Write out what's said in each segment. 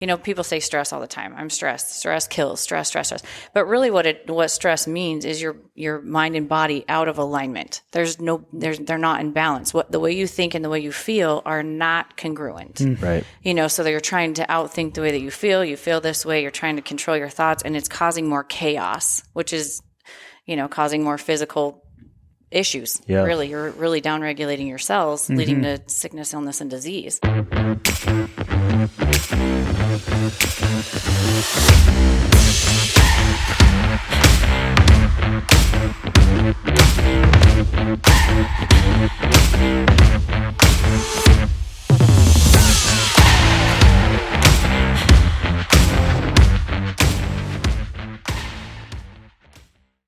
people say stress all the time. I'm stressed. Stress kills. Stress. But really what stress means is your mind and body out of alignment. They're not in balance. The way you think and the way you feel are not congruent. Right. So you're trying to outthink the way that you feel this way, you're trying to control your thoughts, and it's causing more chaos, which is, causing more physical issues. Yeah. Really, you're really downregulating your cells, leading to sickness, illness, and disease.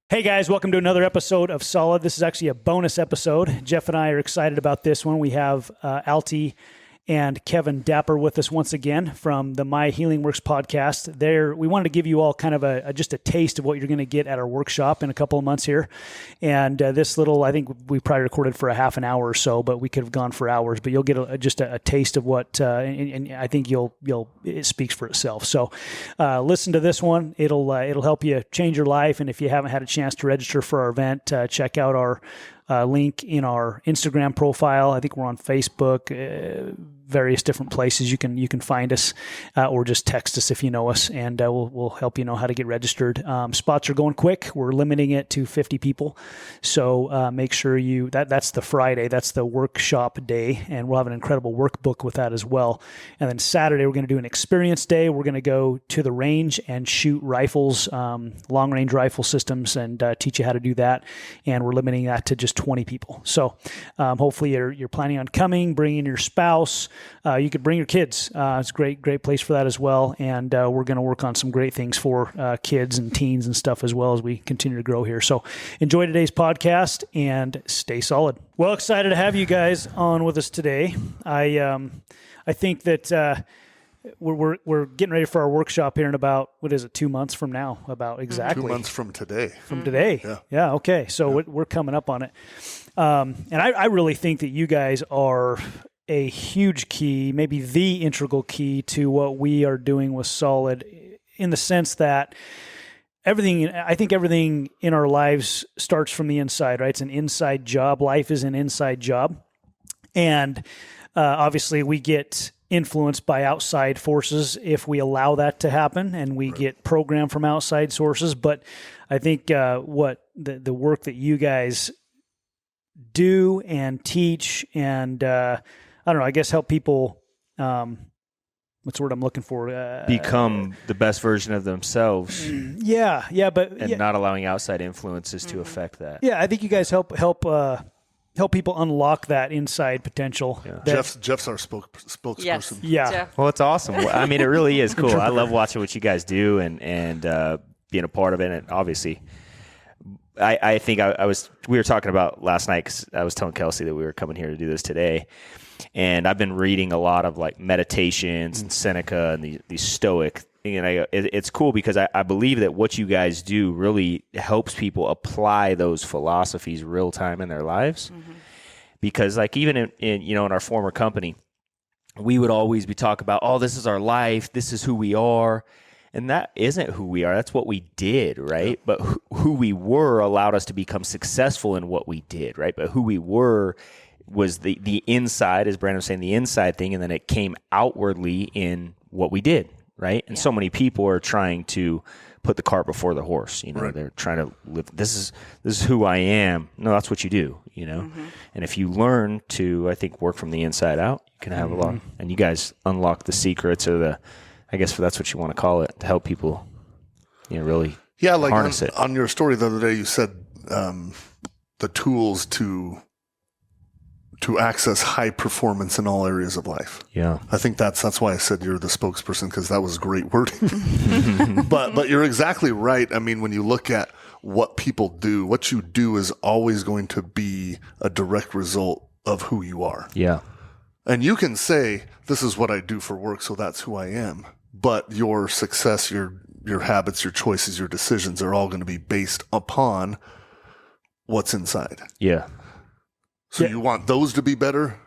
Hey guys, welcome to another episode of Solid. This is actually a bonus episode. Jeff and I are excited about this one. We have Altee and Kevin Dapper with us once again from the My Healing Works podcast. We wanted to give you all kind of just a taste of what you're going to get at our workshop in a couple of months here. And this little, I think we probably recorded for a half an hour or so, but we could have gone for hours. But you'll get just a taste of what, and I think it speaks for itself. So listen to this one. It'll help you change your life. And if you haven't had a chance to register for our event, check out our link in our Instagram profile. I think we're on Facebook, various different places you can find us, or just text us if you know us, and we'll help you know how to get registered. Spots are going quick. We're limiting it to 50 people, so make sure that's the Friday. That's the workshop day, and we'll have an incredible workbook with that as well. And then Saturday we're going to do an experience day. We're going to go to the range and shoot rifles, long range rifle systems, and teach you how to do that. And we're limiting that to just 20 people. So hopefully you're planning on coming, bringing your spouse. You could bring your kids. It's a great place for that as well. And we're going to work on some great things for kids and teens and stuff as well as we continue to grow here. So enjoy today's podcast and stay solid. Well, excited to have you guys on with us today. I think that we're getting ready for our workshop here in about, 2 months from now? About exactly 2 months from today. From today. Yeah. Okay. So we're coming up on it. And I really think that you guys are a huge key, maybe the integral key to what we are doing with Solid, in the sense that I think everything in our lives starts from the inside, right? It's an inside job. Life is an inside job. And obviously we get influenced by outside forces if we allow that to happen, and we get programmed from outside sources. But I think what the work that you guys do and teach and I don't know, I guess help people, what's the word I'm looking for? Become the best version of themselves. Yeah. Not allowing outside influences to affect that. Yeah, I think you guys help people unlock that inside potential. Yeah. Jeff's our spokesperson. Yes. Yeah. Jeff. Well, it's awesome. I mean, it really is cool. I love watching what you guys do and being a part of it. And obviously, I think we were talking about last night, because I was telling Kelsey that we were coming here to do this today. And I've been reading a lot of like meditations and Seneca and these Stoic. And it's cool because I believe that what you guys do really helps people apply those philosophies real time in their lives. Mm-hmm. Because like even in our former company, we would always be talking about, oh, this is our life, this is who we are. And that isn't who we are. That's what we did, right? Yeah. But who we were allowed us to become successful in what we did, right? But who we were was the inside, as Brandon was saying, the inside thing, and then it came outwardly in what we did, right? And so many people are trying to put the cart before the horse. They're trying to live. This is who I am. No, that's what you do. Mm-hmm. And if you learn to, I think, work from the inside out, you can have a lot. And you guys unlock the secrets, or I guess that's what you want to call it, to help people, really harness it. On your story the other day, you said the tools to access high performance in all areas of life. Yeah. I think that's why I said you're the spokesperson, because that was great wording. But you're exactly right. I mean, when you look at what people do, what you do is always going to be a direct result of who you are. Yeah. And you can say, this is what I do for work, so that's who I am. But your success, your habits, your choices, your decisions are all going to be based upon what's inside. Yeah. So you want those to be better,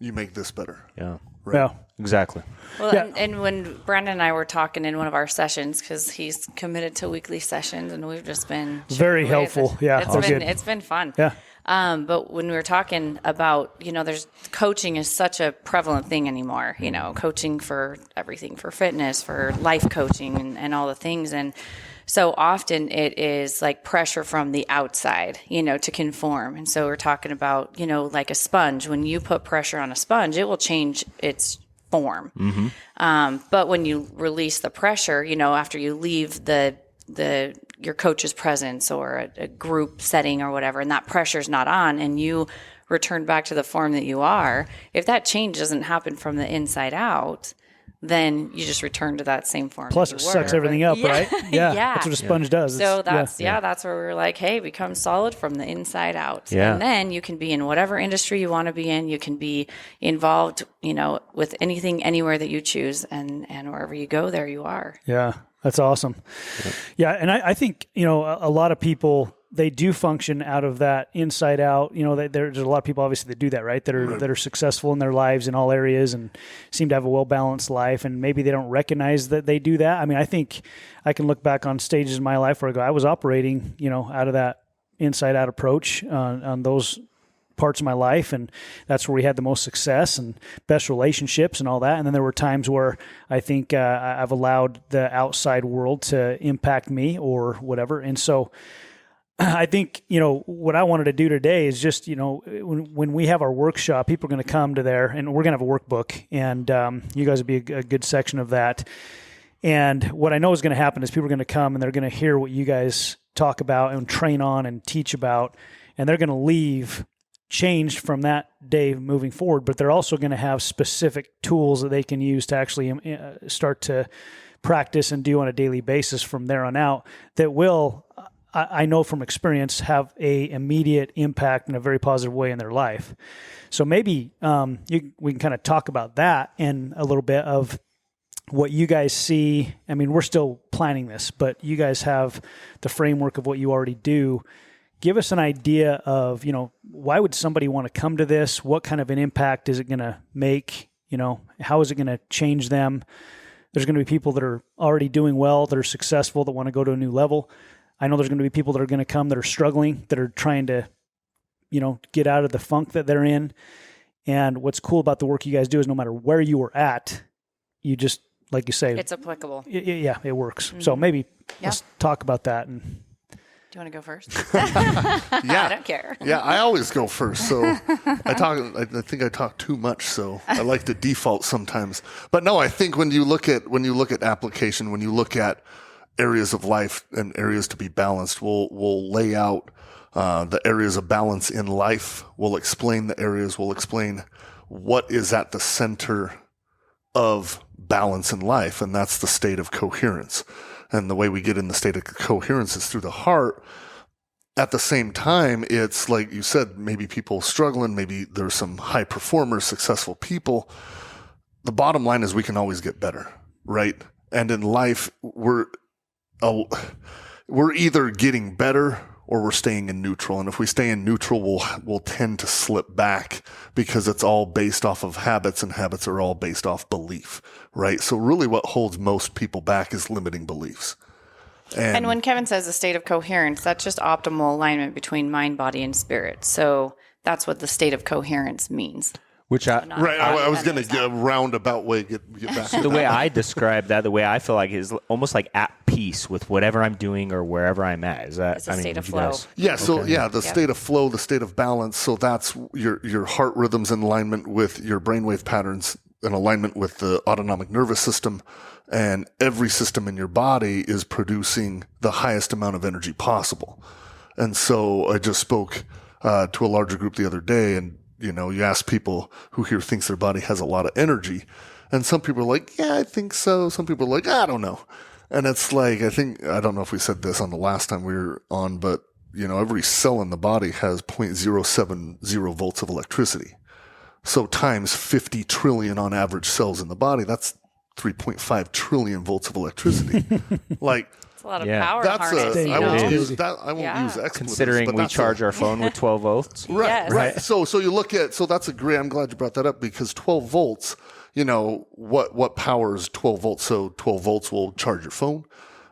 you make this better. Yeah. Right? Well, Exactly. Well, Yeah. and when Brandon and I were talking in one of our sessions, because he's committed to weekly sessions, and we've just been Very chipping away at helpful. this. Yeah, it's all been good. it's been fun. Yeah. But when we were talking about, there's coaching is such a prevalent thing anymore. Coaching for everything, for fitness, for life coaching, and all the things, and so often it is like pressure from the outside, to conform. And so we're talking about, like a sponge. When you put pressure on a sponge, it will change its form. But when you release the pressure, after you leave your coach's presence or a group setting or whatever, and that pressure's not on, and you return back to the form that you are, if that change doesn't happen from the inside out, then you just return to that same form. Plus, it sucks everything up, right? Yeah. That's what a sponge does. So that's where we're like, hey, become solid from the inside out. Yeah. And then you can be in whatever industry you want to be in. You can be involved, with anything, anywhere that you choose, and wherever you go, there you are. Yeah, that's awesome. Yeah, and I think, a lot of people, they do function out of that inside out. There's a lot of people obviously that do that, right? That are successful in their lives in all areas and seem to have a well-balanced life, and maybe they don't recognize that they do that. I mean, I think I can look back on stages in my life where I was operating, out of that inside out approach on those parts of my life, and that's where we had the most success and best relationships and all that. And then there were times where I think I've allowed the outside world to impact me or whatever. And so I think, what I wanted to do today is just, when we have our workshop, people are going to come to there, and we're going to have a workbook, and you guys will be a good section of that. And what I know is going to happen is people are going to come and they're going to hear what you guys talk about and train on and teach about, and they're going to leave changed from that day moving forward, but they're also going to have specific tools that they can use to actually start to practice and do on a daily basis from there on out that will, I know from experience, have a immediate impact in a very positive way in their life. So maybe we can kind of talk about that and a little bit of what you guys see. I mean, we're still planning this, but you guys have the framework of what you already do. Give us an idea of, why would somebody want to come to this? What kind of an impact is it going to make? How is it going to change them? There's going to be people that are already doing well, that are successful, that want to go to a new level. I know there's going to be people that are going to come that are struggling, that are trying to, get out of the funk that they're in. And what's cool about the work you guys do is no matter where you are at, you just, like you say, It's applicable. It works. Mm-hmm. So maybe let's talk about that. And do you want to go first? Yeah. I don't care. Yeah, I always go first. So I think I talk too much, so I like to default sometimes. But no, I think when you look at application, when you look at areas of life and areas to be balanced, we'll lay out the areas of balance in life. We'll explain the areas. We'll explain what is at the center of balance in life, and that's the state of coherence. And the way we get in the state of coherence is through the heart. At the same time, it's like you said, maybe people struggling, maybe there's some high performers, successful people. The bottom line is we can always get better, right? And in life, we're either getting better or we're staying in neutral. And if we stay in neutral, we'll tend to slip back because it's all based off of habits, and habits are all based off belief, right? So really what holds most people back is limiting beliefs. And when Kevin says a state of coherence, that's just optimal alignment between mind, body, and spirit. So that's what the state of coherence means. I was going to get a roundabout way get back to the way I describe that, the way I feel like is almost like at peace with whatever I'm doing or wherever I'm at. Is that it's a state of flow? Yeah. So the state of flow, the state of balance. So that's your heart rhythms in alignment with your brainwave patterns, in alignment with the autonomic nervous system, and every system in your body is producing the highest amount of energy possible. And so I just spoke to a larger group the other day, and you ask people who here thinks their body has a lot of energy, and some people are like, yeah, I think so. Some people are like, I don't know. And it's like, I don't know if we said this on the last time we were on, but every cell in the body has 0.070 volts of electricity. So times 50 trillion on average cells in the body, that's 3.5 trillion volts of electricity. Like, it's a lot of power harness. I won't use expletives. Considering we charge our phone with 12 volts. Right, Yes. right. So you look at, so that's a great, I'm glad you brought that up, because 12 volts, what powers 12 volts? So 12 volts will charge your phone.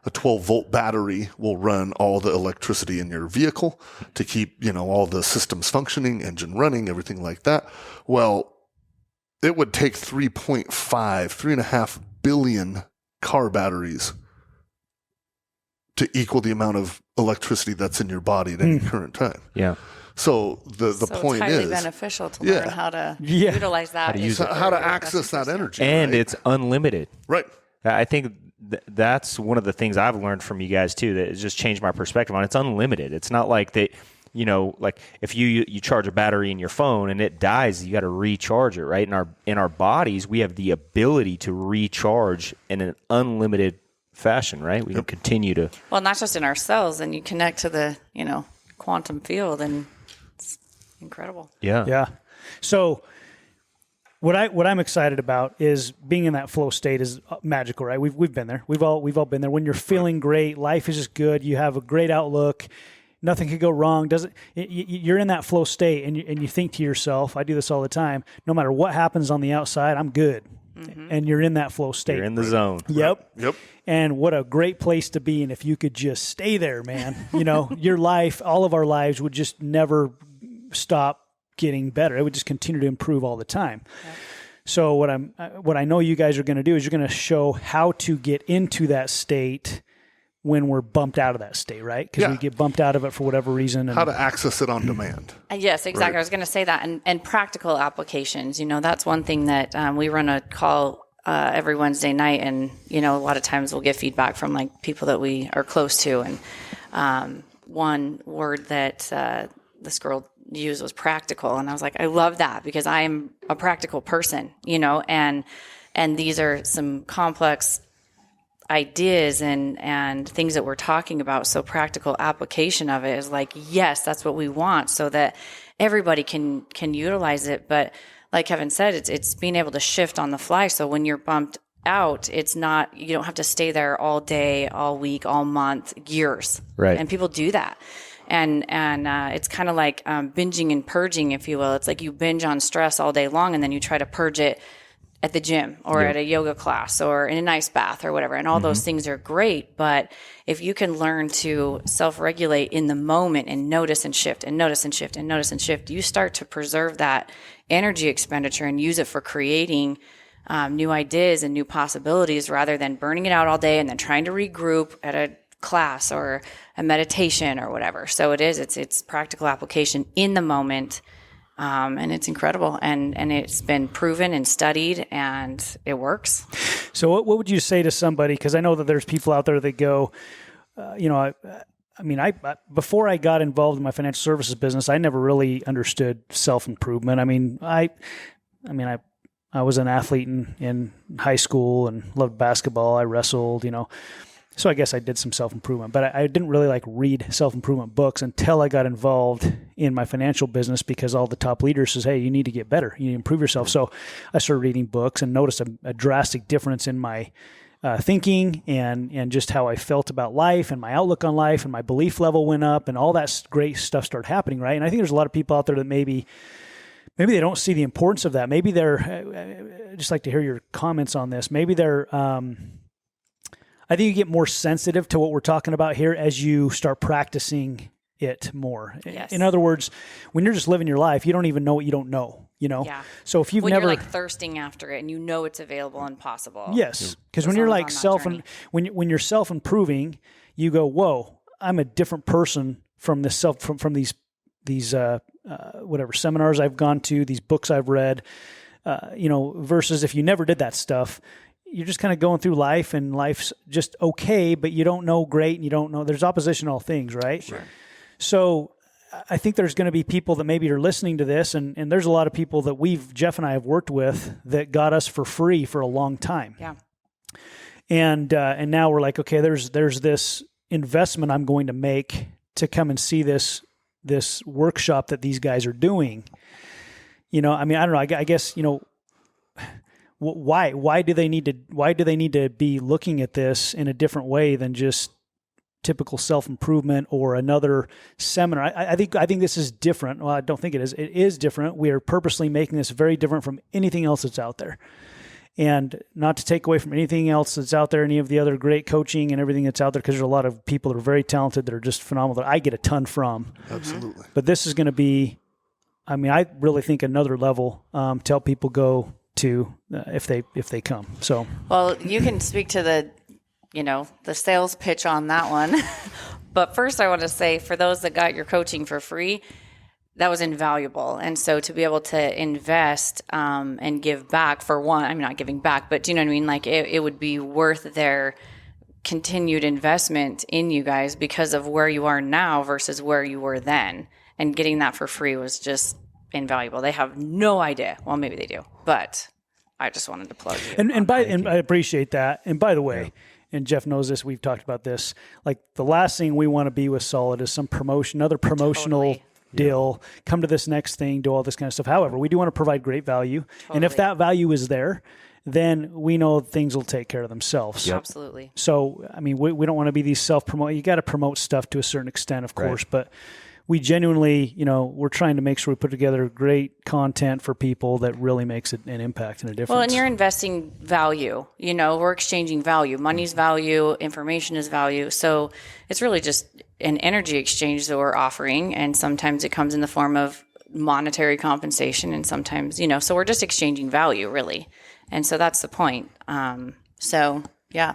A 12-volt battery will run all the electricity in your vehicle to keep, all the systems functioning, engine running, everything like that. Well, it would take 3.5 billion car batteries to equal the amount of electricity that's in your body at any current time. Yeah. So the point it's highly is beneficial to learn how to utilize that. How to use it. how to access that energy. And right? it's unlimited. Right. I think that's one of the things I've learned from you guys too, that has just changed my perspective on it. It's unlimited. It's not like they, like if you charge a battery in your phone and it dies, you got to recharge it, right? In our bodies, we have the ability to recharge in an unlimited fashion, right? We can continue to. Well, not just in our cells, and you connect to the, quantum field, and it's incredible. Yeah. Yeah. So what I'm excited about is being in that flow state is magical, right? We've been there. We've all been there. When you're feeling great, life is just good. You have a great outlook. Nothing could go wrong. You're in that flow state, and you think to yourself, I do this all the time, no matter what happens on the outside, I'm good. Mm-hmm. And you're in that flow state. You're in the zone. Yep. Yep. And what a great place to be. And if you could just stay there, man, your life, all of our lives would just never stop getting better. It would just continue to improve all the time. Yep. So what I know you guys are going to do is you're going to show how to get into that state when we're bumped out of that state, right? Because we get bumped out of it for whatever reason. How to access it on demand. Yes, exactly. Right. I was going to say that. And practical applications, that's one thing that we run a call every Wednesday night. And, a lot of times we'll get feedback from like people that we are close to. And one word that this girl used was practical. And I was like, I love that because I'm a practical person, and these are some complex ideas and things that we're talking about. So practical application of it is like, yes, that's what we want so that everybody can utilize it. But like Kevin said, it's being able to shift on the fly. So when you're bumped out, it's not, you don't have to stay there all day, all week, all month, years. Right. And people do that. And it's kind of like binging and purging, if you will. It's like you binge on stress all day long and then you try to purge it at the gym or at a yoga class or in an ice bath or whatever. And all those things are great. But if you can learn to self-regulate in the moment and notice and shift and notice and shift and notice and shift, you start to preserve that energy expenditure and use it for creating new ideas and new possibilities rather than burning it out all day and then trying to regroup at a class or a meditation or whatever. So it's practical application in the moment. And it's incredible. And it's been proven and studied and it works. So what would you say to somebody? Because I know that there's people out there that go, before I got involved in my financial services business, I never really understood self-improvement. I was an athlete in high school and loved basketball. I wrestled, So I guess I did some self-improvement, but I didn't really read self-improvement books until I got involved in my financial business because all the top leaders says, hey, you need to get better. You need to improve yourself. So I started reading books and noticed a drastic difference in my thinking and just how I felt about life and my outlook on life and my belief level went up and all that great stuff started happening, right? And I think there's a lot of people out there that maybe they don't see the importance of that. Maybe I'd just like to hear your comments on this. Maybe they're... I think you get more sensitive to what we're talking about here as you start practicing it more. Yes. In other words, when you're just living your life, you don't even know what you don't know, Yeah. So if you've when never... you're thirsting after it and you know it's available and possible. Yes. Because when you're when you're self-improving, you go, whoa, I'm a different person from this from these whatever seminars I've gone to, these books I've read, versus if you never did that stuff, you're just kind of going through life and life's just okay, but you don't know great and you don't know. There's opposition to all things, right? Sure. So I think there's going to be people that maybe are listening to this, and there's a lot of people that Jeff and I have worked with that got us for free for a long time. Yeah. And now we're like, okay, there's this investment I'm going to make to come and see this workshop that these guys are doing. I don't know. I guess, why do they need to be looking at this in a different way than just typical self-improvement or another seminar? I think this is different. Well, I don't think it is. It is different. We are purposely making this very different from anything else that's out there. And not to take away from anything else that's out there, any of the other great coaching and everything that's out there, because there's a lot of people that are very talented that are just phenomenal that I get a ton from. Absolutely. But this is going to be, I mean, I really think another level to help people go to if they come. So, Well, you can speak to the sales pitch on that one. But first I want to say, for those that got your coaching for free, that was invaluable. And so to be able to invest and give back, for one, I'm not giving back, but do you know what I mean? Like it would be worth their continued investment in you guys because of where you are now versus where you were then. And getting that for free was just invaluable. They have no idea. Well, maybe they do, but I just wanted to plug you. and I appreciate that. And by the way, and Jeff knows this, we've talked about this, like the last thing we want to be with Solid is some promotion, another promotional Totally. deal, come to this next thing, do all this kind of stuff. However, we do want to provide great value. And if Totally. that value is there, then we know things will take care of themselves. Absolutely. So, I mean, we don't want to be these self-promote. You got to promote stuff to a certain extent, of course, but we genuinely, we're trying to make sure we put together great content for people that really makes an impact and a difference. Well, and you're investing value. We're exchanging value. Money's value, information is value. So it's really just an energy exchange that we're offering. And sometimes it comes in the form of monetary compensation. And sometimes, so we're just exchanging value, really. And so that's the point. So, yeah,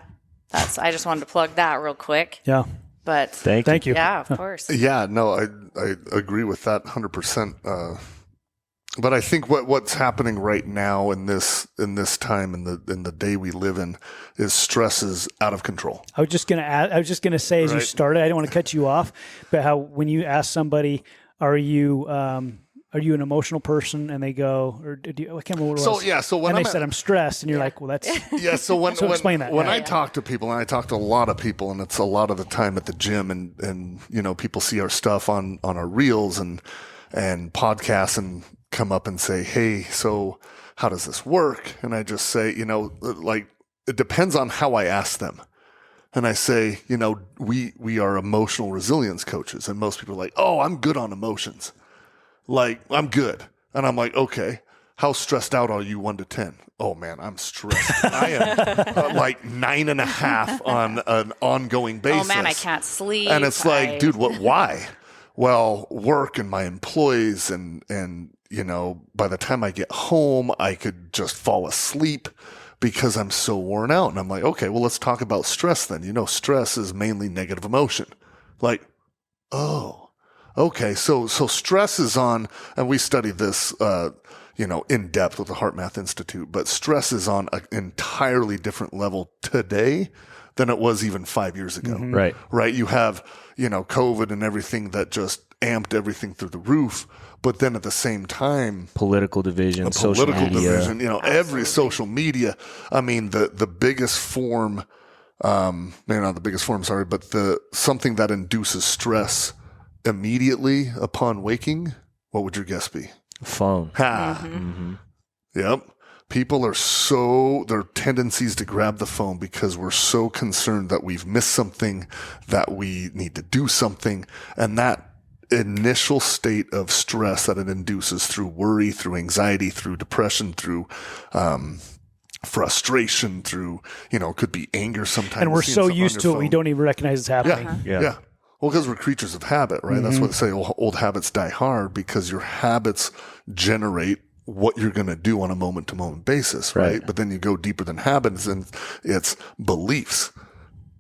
I just wanted to plug that real quick. Yeah. But Thank you. yeah, of course. Yeah, no, I agree with that 100%. But I think what's happening right now in this time in the day we live in is stress is out of control. I was just gonna say as you started, I didn't want to cut you off, but how when you ask somebody, are you an emotional person, and they go, or do you, I can't remember what it was. So when and they said I'm stressed, and you're like, well, that's So explain that. When I talk to people, and I talk to a lot of people, and it's a lot of the time at the gym, and people see our stuff on our reels and podcasts, and come up and say, hey, so how does this work? And I just say, like, it depends on how I ask them. And I say, we are emotional resilience coaches. And most people are like, oh, I'm good on emotions. Like, I'm good. And I'm like, okay, how stressed out are you 1 to 10? Oh man, I'm stressed. I am like 9.5 on an ongoing basis. Oh man, I can't sleep. And it's like, dude, why? Well, work and my employees and by the time I get home, I could just fall asleep because I'm so worn out. And I'm like, okay, well, let's talk about stress then. Stress is mainly negative emotion. Like, oh, okay. So stress is on, and we studied this, in depth with the Heart Math Institute, but stress is on an entirely different level today than it was even 5 years ago. Right. Right. You have, COVID and everything that just amped everything through the roof. But then at the same time, political division, social media. Every social media. I mean, the biggest form, maybe not the biggest form, sorry, but something that induces stress immediately upon waking. What would your guess be? Phone. Ha. Mm-hmm. Yep. People are their tendencies to grab the phone because we're so concerned that we've missed something, that we need to do something. And that initial state of stress that it induces through worry, through anxiety, through depression, through frustration, through, could be anger sometimes. and we're so used to it, we don't even recognize it's happening. Yeah. Well, because we're creatures of habit, right? That's what they say, old habits die hard, because your habits generate what you're going to do on a moment-to-moment basis, right? But then you go deeper than habits, and it's beliefs.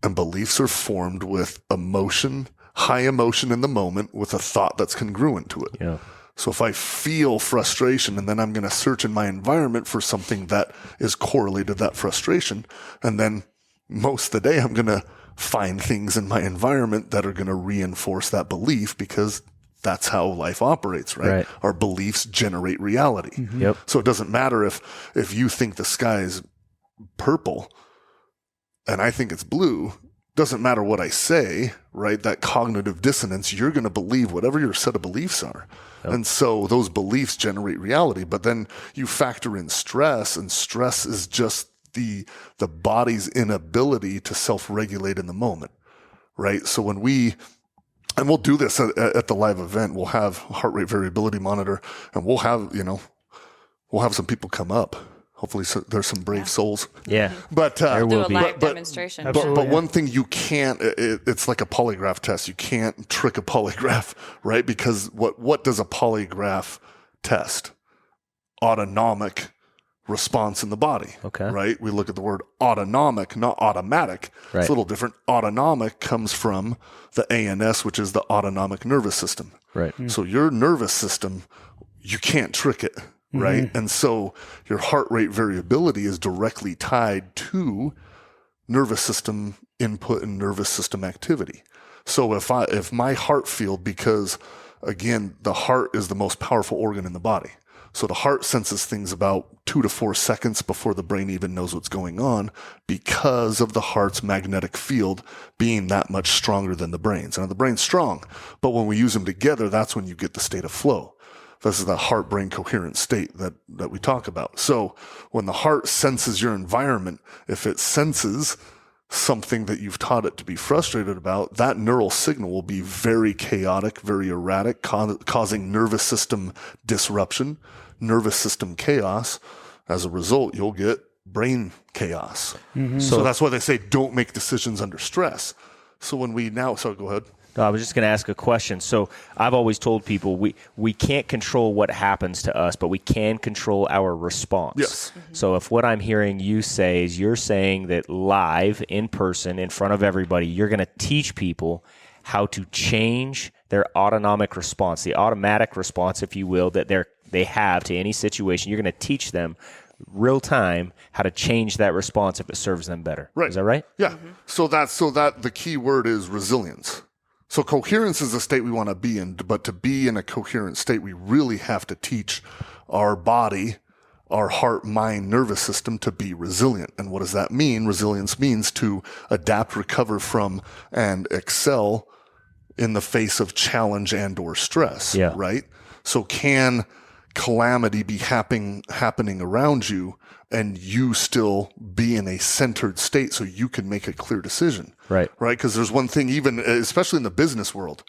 And beliefs are formed with emotion, high emotion in the moment, with a thought that's congruent to it. Yeah. So if I feel frustration, and then I'm going to search in my environment for something that is correlated to that frustration, and then most of the day I'm going to find things in my environment that are going to reinforce that belief, because that's how life operates, right? Our beliefs generate reality. Yep. So it doesn't matter if you think the sky is purple and I think it's blue, doesn't matter what I say, right? That cognitive dissonance, you're going to believe whatever your set of beliefs are. Yep. And so those beliefs generate reality, but then you factor in stress, and stress is just the body's inability to self-regulate in the moment, right? So when we'll do this at the live event, we'll have a heart rate variability monitor, and we'll have some people come up Hopefully there's some brave souls. Yeah. But There Do will a be. live demonstration. Absolutely. but one thing you can't, it's like a polygraph test. You can't trick a polygraph, right? Because what does a polygraph test? Autonomic response in the body. Okay. Right? We look at the word autonomic, not automatic. Right. It's a little different. Autonomic comes from the ANS, which is the autonomic nervous system. Right. So your nervous system, you can't trick it, right? And so your heart rate variability is directly tied to nervous system input and nervous system activity. So if my heart field, because again, the heart is the most powerful organ in the body. So the heart senses things about 2 to 4 seconds before the brain even knows what's going on because of the heart's magnetic field being that much stronger than the brain's. Now the brain's strong, but when we use them together, that's when you get the state of flow. This is the heart-brain coherent state that we talk about. So when the heart senses your environment, if it senses something that you've taught it to be frustrated about, that neural signal will be very chaotic, very erratic, causing nervous system disruption, nervous system chaos. As a result, you'll get brain chaos. So that's why they say don't make decisions under stress. So when we now, so go ahead. No, I was just going to ask a question. So I've always told people we can't control what happens to us, but we can control our response. Yes. So if what I'm hearing you say is you're saying that live, in person, in front of everybody, you're going to teach people how to change their autonomic response, the automatic response, if you will, that they have to any situation. You're going to teach them real time how to change that response if it serves them better. Right. Is that right? Yeah. So that the key word is resilience. So coherence is the state we want to be in, but to be in a coherent state, we really have to teach our body, our heart, mind, nervous system to be resilient. And what does that mean? Resilience means to adapt, recover from, and excel in the face of challenge and or stress, Yeah. right? So can calamity be happening around you and you still be in a centered state so you can make a clear decision? Right. Right? Because there's one thing, even especially in the business world,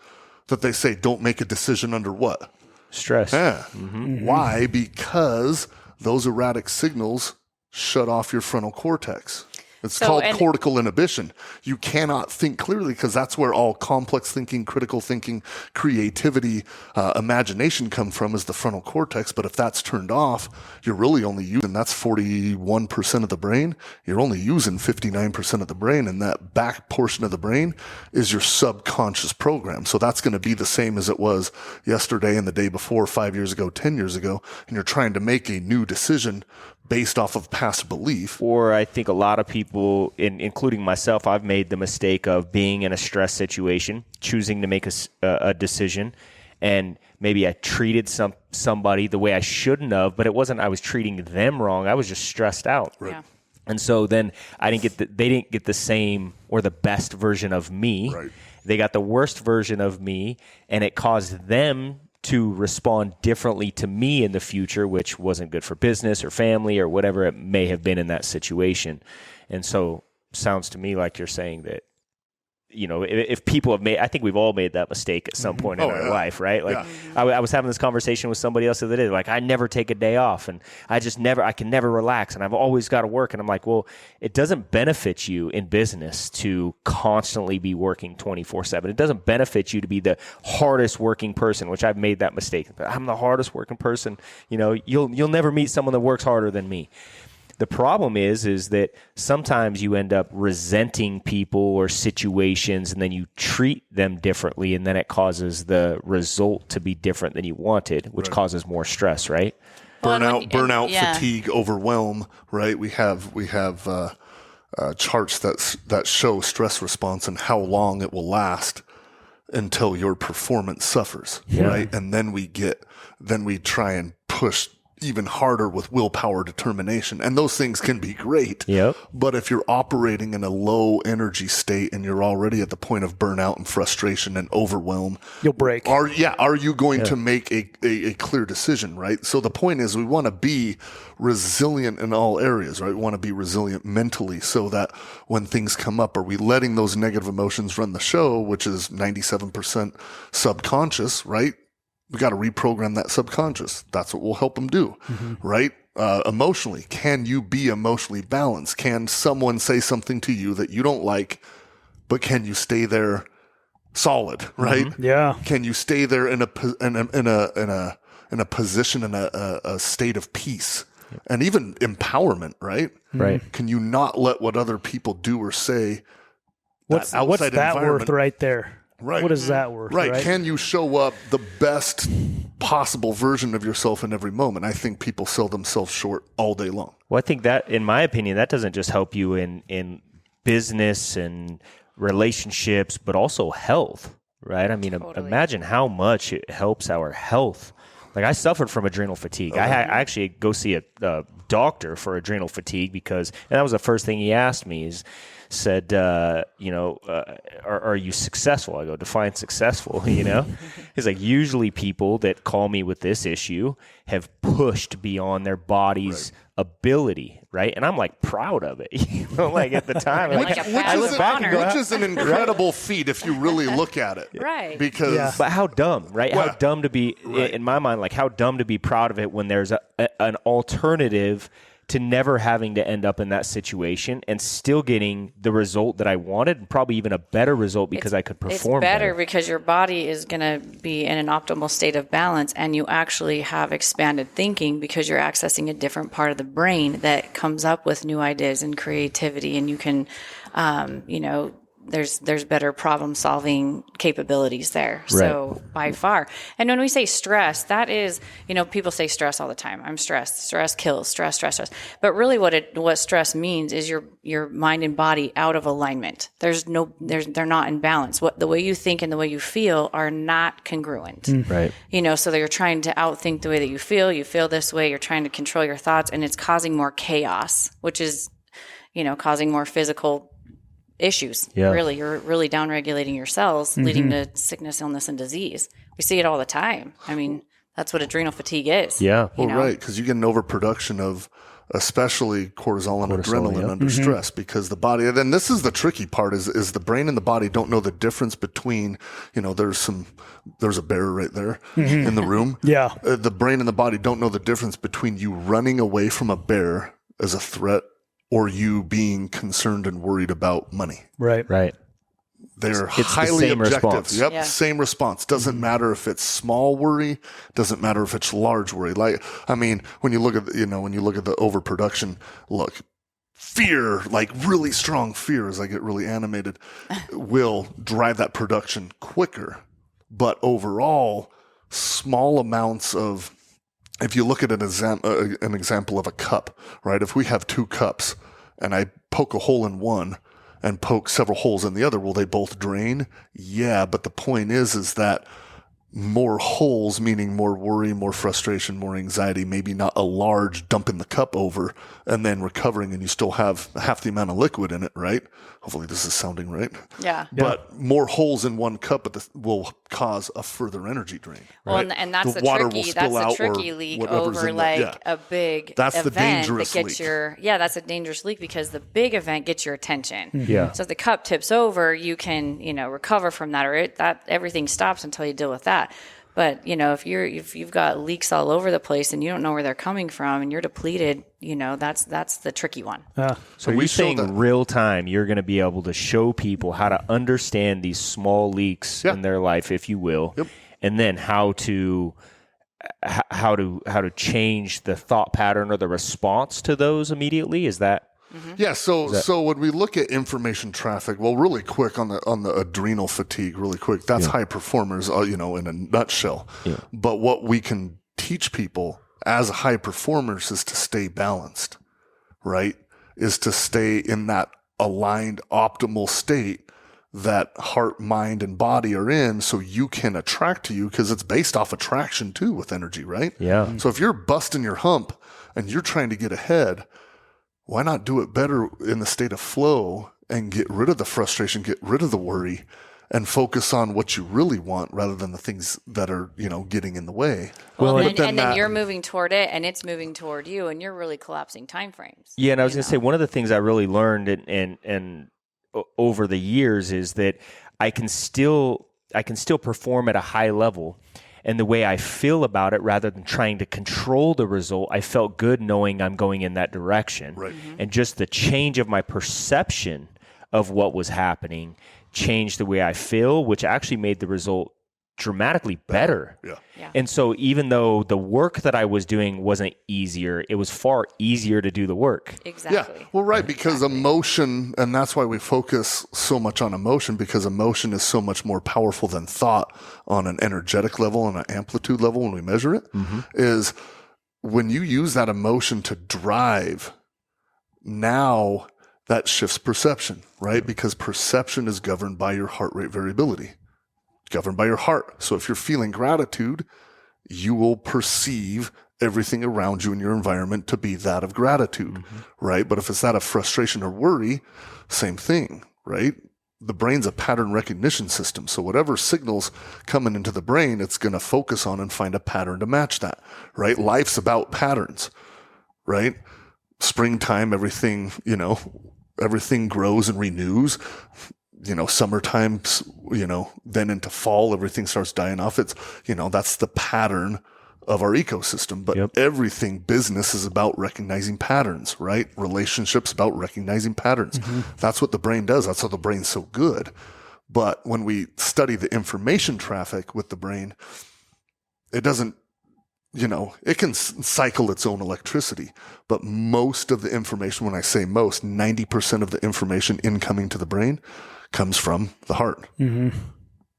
that they say don't make a decision under what? Stress. Yeah. Why? Because those erratic signals shut off your frontal cortex. It's called cortical inhibition. You cannot think clearly because that's where all complex thinking, critical thinking, creativity, imagination come from, is the frontal cortex. But if that's turned off, you're really only using, that's 41% of the brain. You're only using 59% of the brain. And that back portion of the brain is your subconscious program. So that's going to be the same as it was yesterday and the day before, 5 years ago, 10 years ago. And you're trying to make a new decision based off of past belief. Or I think a lot of people, including myself, I've made the mistake of being in a stress situation, choosing to make a decision, and maybe I treated somebody the way I shouldn't have, but it wasn't I was treating them wrong. I was just stressed out. Right. Yeah. And so then they didn't get the same or the best version of me. Right. They got the worst version of me, and it caused them to respond differently to me in the future, which wasn't good for business or family or whatever it may have been in that situation. And so sounds to me like you're saying that, you know, if people have made, I think we've all made that mistake at some point in our life, right? Like I was having this conversation with somebody else the other day, like I never take a day off and I can never relax and I've always got to work. And I'm like, well, it doesn't benefit you in business to constantly be working 24/7. It doesn't benefit you to be the hardest working person, which I've made that mistake. I'm the hardest working person. You know, you'll never meet someone that works harder than me. The problem is that sometimes you end up resenting people or situations and then you treat them differently and then it causes the result to be different than you wanted, which causes more stress, right? Burnout, fatigue, overwhelm, right? We have charts that show stress response and how long it will last until your performance suffers, right? And then we try and push even harder with willpower, determination. And those things can be great. Yep. But if you're operating in a low energy state and you're already at the point of burnout and frustration and overwhelm, You'll break. Are you going to make a clear decision, right? So the point is we want to be resilient in all areas, right? We want to be resilient mentally so that when things come up, are we letting those negative emotions run the show, which is 97% subconscious, right? We got to reprogram that subconscious. That's what will help them do, right? Emotionally, can you be emotionally balanced? Can someone say something to you that you don't like, but can you stay there solid, right? Yeah. Can you stay there in a position, in a state of peace and even empowerment, right? Right. Can you not let what other people do or say? What's that worth right there? Right. What is that worth? Right. Can you show up the best possible version of yourself in every moment? I think people sell themselves short all day long. Well, I think that, in my opinion, that doesn't just help you in business and relationships, but also health, right? I mean, imagine how much it helps our health. Like, I suffered from adrenal fatigue. I actually go see a doctor for adrenal fatigue and that was the first thing he asked me said, are you successful? I go, define successful, He's like, usually people that call me with this issue have pushed beyond their body's ability, right? And I'm like proud of it, like at the time. Which is an incredible feat if you really look at it. Right. Because But how dumb, right? Well, how dumb to be, in my mind, like how dumb to be proud of it when there's an alternative to never having to end up in that situation and still getting the result that I wanted, and probably even a better result because I could perform better. Because your body is going to be in an optimal state of balance, and you actually have expanded thinking because you're accessing a different part of the brain that comes up with new ideas and creativity, and you can, there's better problem solving capabilities there. So by far. And when we say stress, that is, people say stress all the time. I'm stressed. Stress kills. Stress. But really what stress means is your mind and body out of alignment. They're not in balance. The way you think and the way you feel are not congruent. Right. So that you're trying to outthink the way that you feel this way, you're trying to control your thoughts, and it's causing more chaos, which is, causing more physical issues. Yeah. Really, you're really downregulating your cells, leading to sickness, illness, and disease. We see it all the time. I mean, that's what adrenal fatigue is. Yeah. Right, because you get an overproduction of especially cortisol and adrenaline under stress, because the body, and then this is the tricky part, is the brain and the body don't know the difference between, there's a bear right there in the room. Yeah. The brain and the body don't know the difference between you running away from a bear as a threat or you being concerned and worried about money. Right. They're It's highly the same objective. response. Yep, Yeah. same response. Doesn't matter if it's small worry. Doesn't matter if it's large worry. Like, I mean, when you look at the overproduction, fear, like really strong fear, as I get really animated, will drive that production quicker. But overall, small amounts of, if you look at an example of a cup, right? If we have two cups and I poke a hole in one and poke several holes in the other, will they both drain? Yeah, but the point is that more holes, meaning more worry, more frustration, more anxiety, maybe not a large dump in the cup over and then recovering and you still have half the amount of liquid in it, right? Hopefully this is sounding right. Yeah. But more holes in one cup will cause a further energy drain. Well, right? and that's the the water will tricky. spill That's out the tricky or leak whatever's over in there. Yeah. a big That's the event dangerous that gets leak. that's a dangerous leak because the big event gets your attention. Yeah. So if the cup tips over, you can recover from that, or everything stops until you deal with that. But if you've got leaks all over the place and you don't know where they're coming from and you're depleted, that's the tricky one. So we you're show saying that- real time, you're going to be able to show people how to understand these small leaks in their life, if you will, and then how to change the thought pattern or the response to those immediately. Is that? Yeah, so when we look at information traffic, well, really quick on the adrenal fatigue, really quick, that's high performers, in a nutshell. Yeah. But what we can teach people as high performers is to stay balanced, right? Is to stay in that aligned, optimal state that heart, mind, and body are in, so you can attract to you, because it's based off attraction too with energy, right? Yeah. So if you're busting your hump and you're trying to get ahead, why not do it better in the state of flow and get rid of the frustration, get rid of the worry, and focus on what you really want rather than the things that are, getting in the way. Well, and then you're moving toward it and it's moving toward you and you're really collapsing time frames. Yeah, and I was going to say, one of the things I really learned and over the years is that I can still perform at a high level And the way I feel about it, rather than trying to control the result, I felt good knowing I'm going in that direction. Right. And just the change of my perception of what was happening changed the way I feel, which actually made the result dramatically better. Yeah. And so even though the work that I was doing wasn't easier, it was far easier to do the work. Exactly. Yeah. Well, right. Because emotion, and that's why we focus so much on emotion, because emotion is so much more powerful than thought on an energetic level, on an amplitude level when we measure it, is when you use that emotion to drive, now that shifts perception, right? Because perception is governed by your heart rate variability. Governed by your heart. So if you're feeling gratitude, you will perceive everything around you in your environment to be that of gratitude, right? But if it's that of frustration or worry, same thing, right? The brain's a pattern recognition system. So whatever signals coming into the brain, it's going to focus on and find a pattern to match that, right? Life's about patterns, right? Springtime, everything, everything grows and renews. Summertime, then into fall, everything starts dying off. It's, that's the pattern of our ecosystem. But everything, business is about recognizing patterns, right? Relationships about recognizing patterns. That's what the brain does. That's how the brain's so good. But when we study the information traffic with the brain, it doesn't, it can cycle its own electricity. But most of the information, when I say most, 90% of the information incoming to the brain comes from the heart.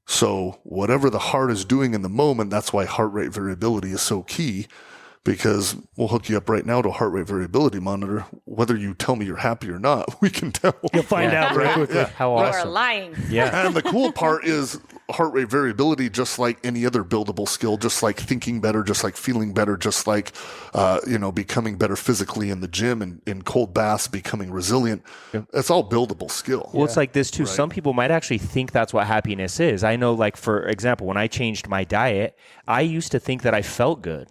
So whatever the heart is doing in the moment, that's why heart rate variability is so key, because we'll hook you up right now to a heart rate variability monitor. Whether you tell me you're happy or not, we can tell. You'll find out very quickly. How You awesome. are lying. Yeah. And the cool part is heart rate variability, just like any other buildable skill, just like thinking better, just like feeling better, just like, becoming better physically in the gym and in cold baths, becoming resilient. It's all buildable skill. Well, it's like this too. Some people might actually think that's what happiness is. I know, like, for example, when I changed my diet, I used to think that I felt good,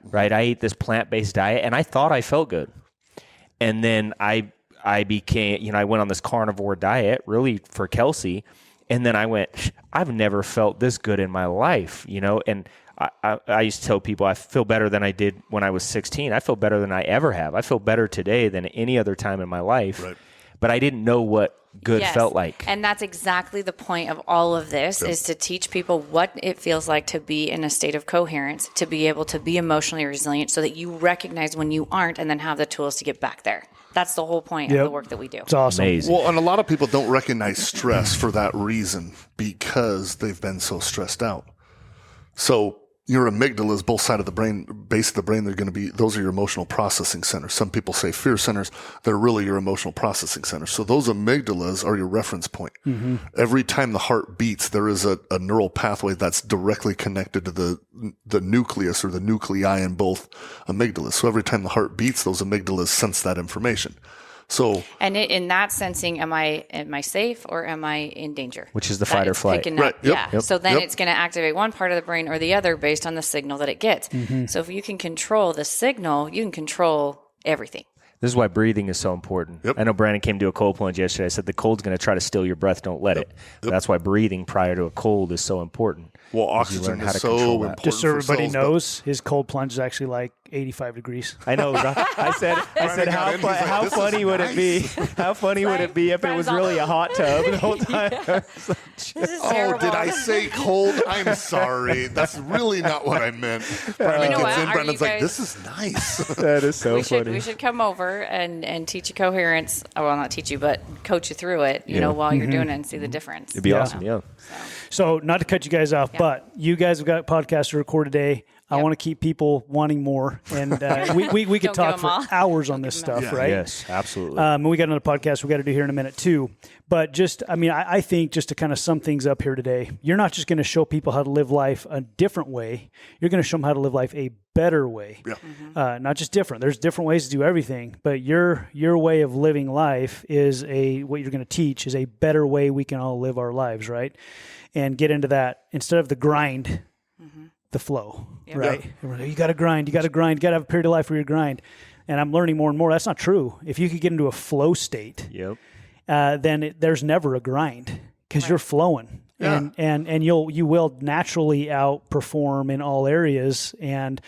right? I ate this plant-based diet and I thought I felt good. And then I became, I went on this carnivore diet really for Kelsey. And then I went, I've never felt this good in my life, and I used to tell people I feel better than I did when I was 16. I feel better than I ever have. I feel better today than any other time in my life. Right. But I didn't know what good felt like. And that's exactly the point of all of this, is to teach people what it feels like to be in a state of coherence, to be able to be emotionally resilient so that you recognize when you aren't and then have the tools to get back there. That's the whole point of the work that we do. It's awesome. Amazing. Well, and a lot of people don't recognize stress for that reason, because they've been so stressed out. So your amygdala is both sides of the brain, base of the brain. They're going to be, those are your emotional processing centers. Some people say fear centers. They're really your emotional processing centers. So those amygdalas are your reference point. Every time the heart beats, there is a neural pathway that's directly connected to the nucleus or the nuclei in both amygdalas. So every time the heart beats, those amygdalas sense that information. So, and in that sensing, am I safe or am I in danger? Which is the That fight or it's flight. picking up. Right. Yep. So then it's going to activate one part of the brain or the other based on the signal that it gets. So if you can control the signal, you can control everything. This is why breathing is so important. I know Brandon came to a cold plunge yesterday. I said the cold's going to try to steal your breath. Don't let it. That's why breathing prior to a cold is so important. well, You oxygen learn how is to so control that. important. Just so for everybody cells, but- knows, his cold plunge is actually like 85 degrees. I know. Right? I said, got in, he's like, how "This is funny would it be? How funny would it be if it was really a hot tub the whole time? This is Oh, terrible. did I say cold? I'm sorry. That's really not what I meant. Brandon You know gets what? in. Are Brandon's you like, guys- this is nice. That is so we funny. should come over and teach you coherence. Oh, well, not teach you, but coach you through it, while you're doing it and see the difference. It'd be awesome. Yeah. So not to cut you guys off, but you guys have got podcasts to record today. I want to keep people wanting more, and we could Don't talk give for 'em all. hours on this stuff, right? Yes, absolutely. And we got another podcast we got to do here in a minute too. But just, I think just to kind of sum things up here today, you're not just going to show people how to live life a different way. You're going to show them how to live life a better way. Yeah. Not just different. There's different ways to do everything, but your way of living life is what you're going to teach is a better way we can all live our lives, right? And get into that instead of the grind, the flow, right? You got to grind. You got to have a period of life where you grind. And I'm learning more and more. That's not true. If you could get into a flow state, Yep. then there's never a grind because you're flowing. and you will naturally outperform in all areas. And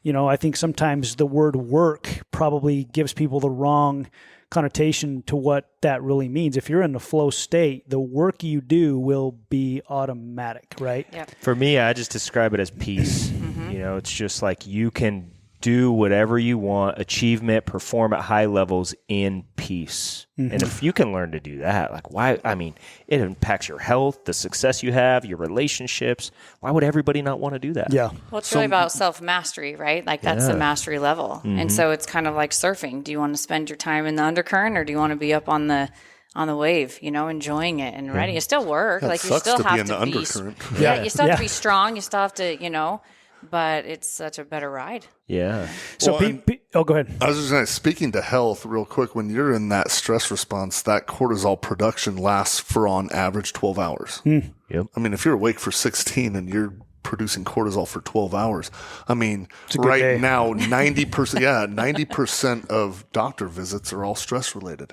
I think sometimes the word work probably gives people the wrong connotation to what that really means. If you're in the flow state, the work you do will be automatic, right? Yeah. For me, I just describe it as peace. It's just like you can do whatever you want, achievement, perform at high levels in peace. And if you can learn to do that, like why, it impacts your health, the success you have, your relationships. Why would everybody not want to do that? Yeah. Well, it's really about self-mastery, right? Like that's the mastery level. And so it's kind of like surfing. Do you want to spend your time in the undercurrent or do you want to be up on the wave, enjoying it and ready? You still work. Like you still have to be undercurrent. Yeah, you still have to be strong. You still have to, but it's such a better ride. Yeah. So, go ahead. I was just going to, speaking to health real quick, when you're in that stress response, that cortisol production lasts for on average 12 hours. Yep. If you're awake for 16 and you're producing cortisol for 12 hours, right day. now, 90%, 90% of doctor visits are all stress related.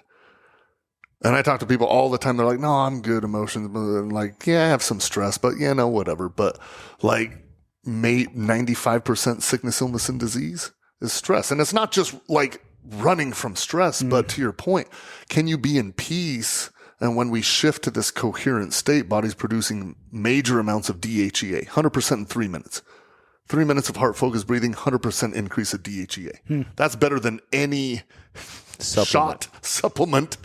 And I talk to people all the time. They're like, no, I'm good emotions. I'm like, yeah, I have some stress, but whatever. But like, 95% sickness, illness, and disease is stress. And it's not just like running from stress, but to your point, can you be in peace? And when we shift to this coherent state, body's producing major amounts of DHEA, 100% in 3 minutes. 3 minutes of heart focused breathing, 100% increase of DHEA. That's better than any supplement,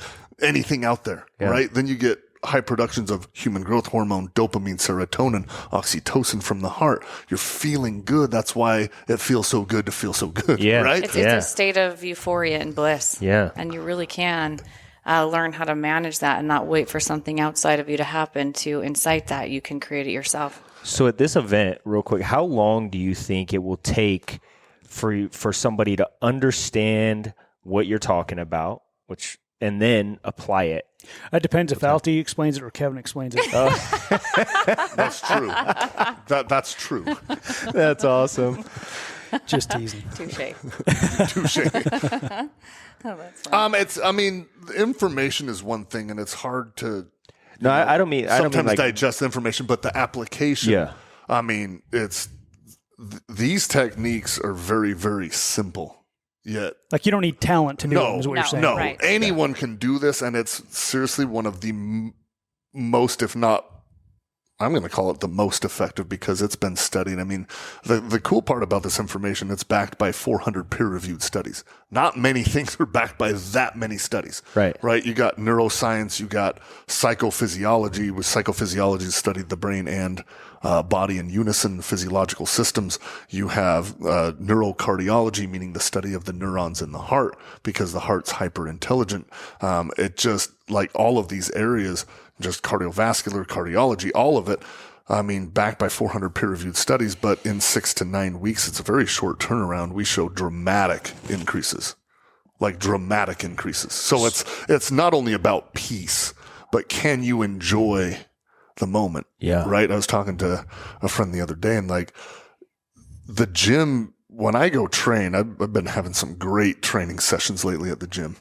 anything out there, right? Then you get high productions of human growth hormone, dopamine, serotonin, oxytocin from the heart. You're feeling good. That's why it feels so good to feel so good, right? It's a state of euphoria and bliss. Yeah. And you really can learn how to manage that and not wait for something outside of you to happen to incite that. You can create it yourself. So at this event, real quick, how long do you think it will take for somebody to understand what you're talking about, and then apply it? It depends if Altee explains it or Kevin explains it. That's true. That's true. That's awesome. Just teasing. Touche. Oh, that's fun. Information is one thing, and it's hard to. No, I don't mean. Sometimes digest the information, but the application. Yeah. These techniques are very, very simple. Yet, like you don't need talent to do it, is what you're saying. No, right. anyone can do this, and it's seriously one of the most, if not, I'm going to call it the most effective because it's been studied. The cool part about this information, it's backed by 400 peer-reviewed studies. Not many things are backed by that many studies. Right? You got neuroscience, you got psychophysiology, which psychophysiology studied the brain and body in unison, physiological systems. You have neurocardiology, meaning the study of the neurons in the heart, because the heart's hyper intelligent. It just like all of these areas, just cardiovascular, cardiology, all of it. Backed by 400 peer-reviewed studies, but in 6 to 9 weeks, it's a very short turnaround. We show dramatic increases. So it's not only about peace, but can you enjoy the moment? Yeah. Right. I was talking to a friend the other day, and like the gym, when I go train, I've been having some great training sessions lately at the gym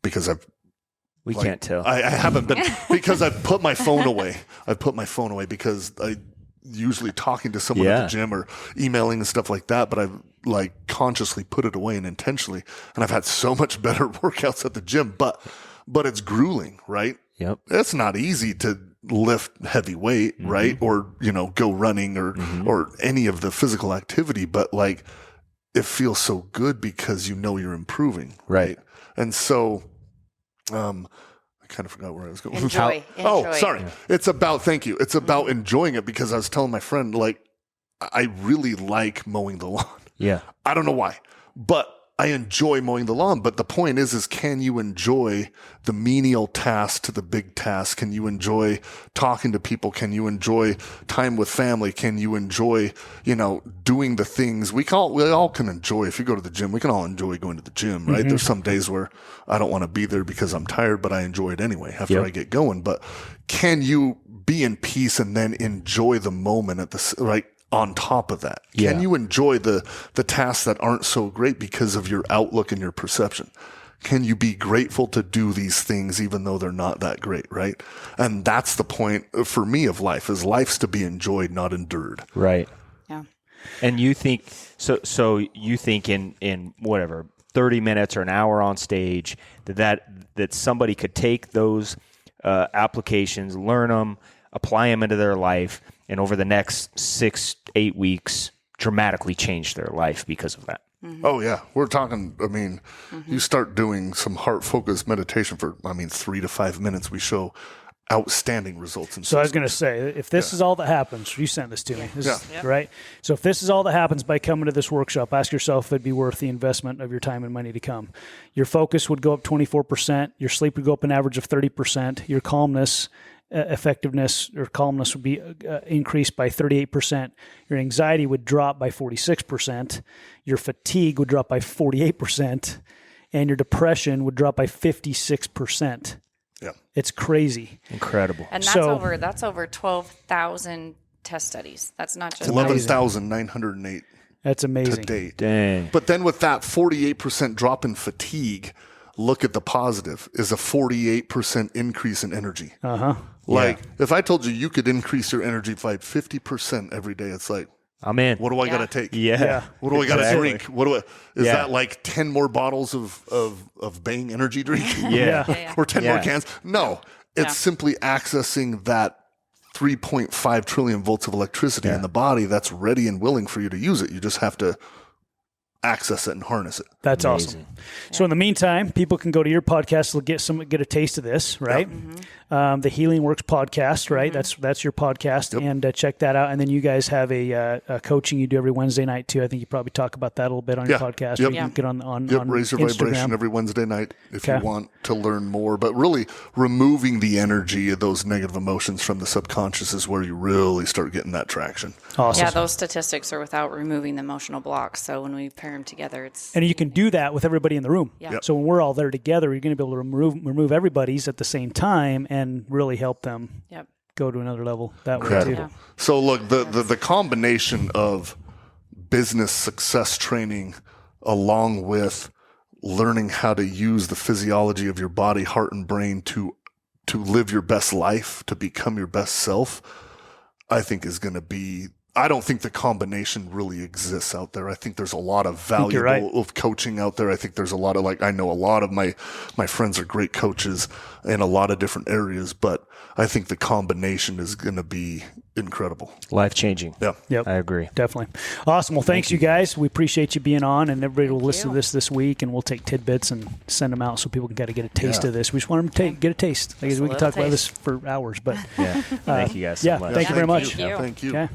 because we can't tell. I haven't been because I've put my phone away. Because I usually talking to someone at the gym or emailing and stuff like that, but I've like consciously put it away and intentionally, and I've had so much better workouts at the gym, but it's grueling, right? Yep. It's not easy to lift heavy weight, right? Or, go running or any of the physical activity, but like it feels so good because you're improving. Right. And so, I kind of forgot where I was going. Enjoy. Oh, sorry. Yeah. Thank you. It's about enjoying it because I was telling my friend, like, I really like mowing the lawn. Yeah. I don't know why, but I enjoy mowing the lawn. But the point is can you enjoy the menial task to the big task? Can you enjoy talking to people? Can you enjoy time with family? Can you enjoy, doing the things we all can enjoy? If you go to the gym, we can all enjoy going to the gym, right? There's some days where I don't want to be there because I'm tired, but I enjoy it anyway after I get going. But can you be in peace and then enjoy the moment on top of that? Can you enjoy the tasks that aren't so great because of your outlook and your perception? can you be grateful to do these things even though they're not that great, right? And that's the point for me of life, is life's to be enjoyed, not endured. Right. Yeah. And you think so you think in whatever 30 minutes or an hour on stage that somebody could take those applications, learn them, apply them into their life, and over the next 6-8 weeks dramatically change their life because of that. Oh yeah, we're talking, I mean, you start doing some heart focused meditation for 3 to 5 minutes, we show outstanding results. So I was going to say, if this is all that happens, you sent this to me, right? So if this is all that happens by coming to this workshop, ask yourself if it'd be worth the investment of your time and money to come. Your focus would go up 24%. Your sleep would go up an average of 30%. Your calmness, effectiveness or calmness would be increased by 38%. Your anxiety would drop by 46%. Your fatigue would drop by 48%. And your depression would drop by 56%. Yeah. It's crazy. Incredible. And that's over 12,000 test studies. That's not just 11,908 That's amazing. to date. Dang. But then with that 48% drop in fatigue, look at the positive, is a 48% increase in energy. Like if I told you could increase your energy by 50% every day, it's like, I'm in. what do I got to take? Yeah. What do I got to Exactly. drink? Is that like 10 more bottles of Bang energy drink? Yeah. Or 10 more cans? No, it's Yeah. simply accessing that 3.5 trillion volts of electricity in the body that's ready and willing for you to use it. You just have to access it and harness it. That's Amazing. awesome. So in the meantime, people can go to your podcast to get a taste of this, right? The Healing Works podcast, right? That's your podcast, and check that out. And then you guys have a coaching you do every Wednesday night too. I think you probably talk about that a little bit on your podcast. Yep. Or you can get on Raise Your Instagram. Vibration every Wednesday night if Okay. you want to learn more. But really, removing the energy of those negative emotions from the subconscious is where you really start getting that traction. Awesome. Yeah, those statistics are without removing the emotional blocks. So when we pair them together, it's And you can do that with everybody in the room. Yeah. Yep. So when we're all there together, you're going to be able to remove everybody's at the same time and really help them go to another level that way too. Yeah. So look, the combination of business success training along with learning how to use the physiology of your body, heart, and brain to live your best life, to become your best self, I think is going to be, I don't think the combination really exists out there. I think there's a lot of valuable of coaching out there. I think there's a lot of, I know a lot of my friends are great coaches in a lot of different areas, but I think the combination is going to be incredible. Life-changing. Yeah. Yep. I agree. Definitely. Awesome. Well, thanks you guys. We appreciate you being on, and everybody will listen to this week, and we'll take tidbits and send them out so people can get a taste of this. We just want them to get a taste. I guess we can talk about this for hours, but Yeah. Thank you guys so much. Thank you very much. Thank you. Thank you. Okay.